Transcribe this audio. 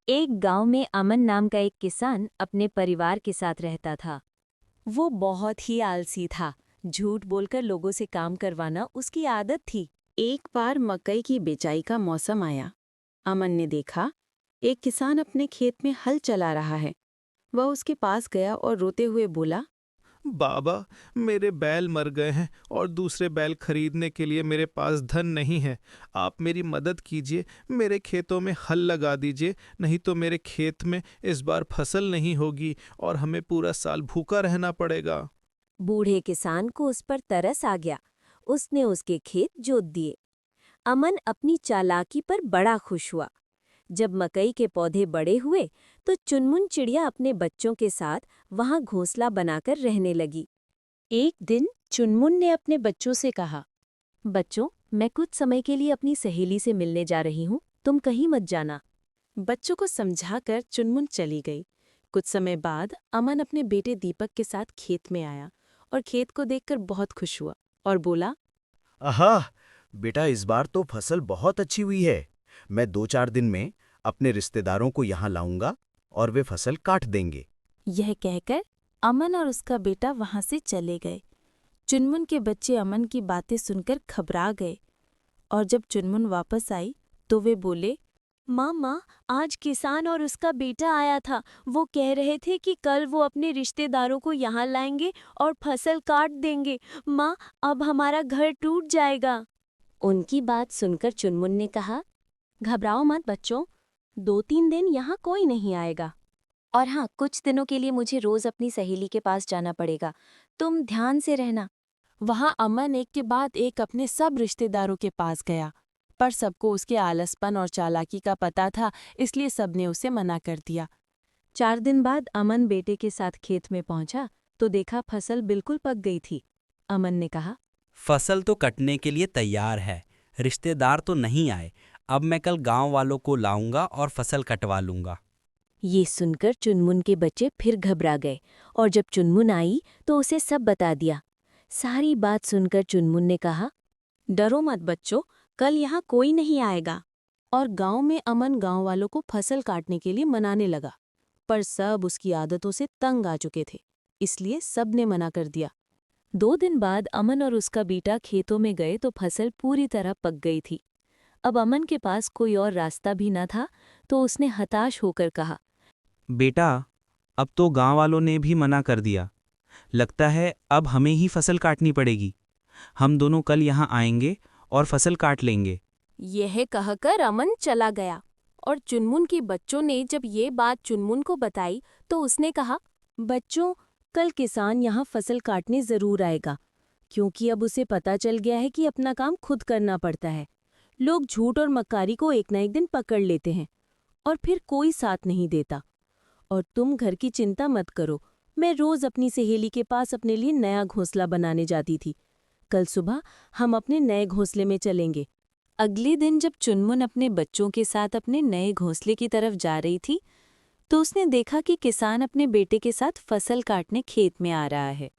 एक गांव में अमन नाम का एक किसान अपने परिवार के साथ रहता था। वो बहुत ही आलसी था। झूठ बोलकर लोगों से काम करवाना उसकी आदत थी। एक बार मकई की बिजाई का मौसम आया। अमन ने देखा एक किसान अपने खेत में हल चला रहा है। वह उसके पास गया और रोते हुए बोला, बाबा, मेरे बैल मर गए हैं और दूसरे बैल खरीदने के लिए मेरे पास धन नहीं है। आप मेरी मदद कीजिए, मेरे खेतों में हल लगा दीजिए, नहीं तो मेरे खेत में इस बार फसल नहीं होगी और हमें पूरा साल भूखा रहना पड़ेगा। बूढ़े किसान को उस पर तरस आ गया। उसने उसके खेत जोत दिए। अमन अपनी चालाकी पर बड़ा खुश हुआ। जब मकई के पौधे बड़े हुए तो चुनमुन चिड़िया अपने बच्चों के साथ वहां घोंसला बनाकर रहने लगी। एक दिन चुनमुन ने अपने बच्चों से कहा, बच्चों, मैं कुछ समय के लिए अपनी सहेली से मिलने जा रही हूँ, तुम कहीं मत जाना। बच्चों को समझाकर चुनमुन चली गई। कुछ समय बाद अमन अपने बेटे दीपक के साथ खेत में आया और खेत को देखकर बहुत खुश हुआ और बोला, आहा! बेटा, इस बार तो फसल बहुत अच्छी हुई है। मैं 2-4 दिन में अपने रिश्तेदारों को यहाँ लाऊंगा और वे फसल काट देंगे। यह कहकर अमन और उसका बेटा वहां से चले गए। चुनमुन के बच्चे अमन की बातें सुनकर घबरा गए और जब चुनमुन वापस आई तो वे बोले, माँ, आज किसान और उसका बेटा आया था। वो कह रहे थे कि कल वो अपने रिश्तेदारों को यहाँ लाएंगे और फसल काट देंगे। माँ, अब हमारा घर टूट जाएगा। उनकी बात सुनकर चुनमुन ने कहा, घबराओ मत बच्चों, 2-3 दिन यहाँ कोई नहीं आएगा। और हाँ, कुछ दिनों के लिए मुझे रोज अपनी सहेली के पास जाना पड़ेगा। तुम ध्यान से रहना। वहां अमन एक के बाद एक अपने सब रिश्तेदारों के पास गया, पर सबको उसके आलसपन और चालाकी का पता था, इसलिए सबने उसे मना कर दिया। 4 दिन बाद अमन बेटे के साथ खेत में पहुंचा तो देखा फसल बिल्कुल पक गई थी। अमन ने कहा, फसल तो कटने के लिए तैयार है, रिश्तेदार तो नहीं आए। अब मैं कल गांव वालों को लाऊंगा और फसल कटवा लूंगा। ये सुनकर चुनमुन के बच्चे फिर घबरा गए और जब चुनमुन आई तो उसे सब बता दिया। सारी बात सुनकर चुनमुन ने कहा, डरो मत बच्चों, कल यहाँ कोई नहीं आएगा। और गांव में अमन गांव वालों को फसल काटने के लिए मनाने लगा, पर सब उसकी आदतों से तंग आ चुके थे, इसलिए सब ने मना कर दिया। 2 दिन बाद अमन और उसका बेटा खेतों में गए तो फसल पूरी तरह पक गई थी। अब अमन के पास कोई और रास्ता भी न था तो उसने हताश होकर कहा, बेटा, अब तो गांव वालों ने भी मना कर दिया। लगता है अब हमें ही फसल काटनी पड़ेगी। हम दोनों कल यहाँ आएंगे और फसल काट लेंगे। यह कहकर अमन चला गया और चुनमुन के बच्चों ने जब ये बात चुनमुन को बताई तो उसने कहा, बच्चों, कल किसान यहाँ फसल काटने जरूर आएगा, क्योंकि अब उसे पता चल गया है कि अपना काम खुद करना पड़ता है। लोग झूठ और मक्कारी को एक न एक दिन पकड़ लेते हैं और फिर कोई साथ नहीं देता। और तुम घर की चिंता मत करो, मैं रोज अपनी सहेली के पास अपने लिए नया घोंसला बनाने जाती थी। कल सुबह हम अपने नए घोंसले में चलेंगे। अगले दिन जब चुनमुन अपने बच्चों के साथ अपने नए घोंसले की तरफ जा रही थी तो उसने देखा कि किसान अपने बेटे के साथ फसल काटने खेत में आ रहा है।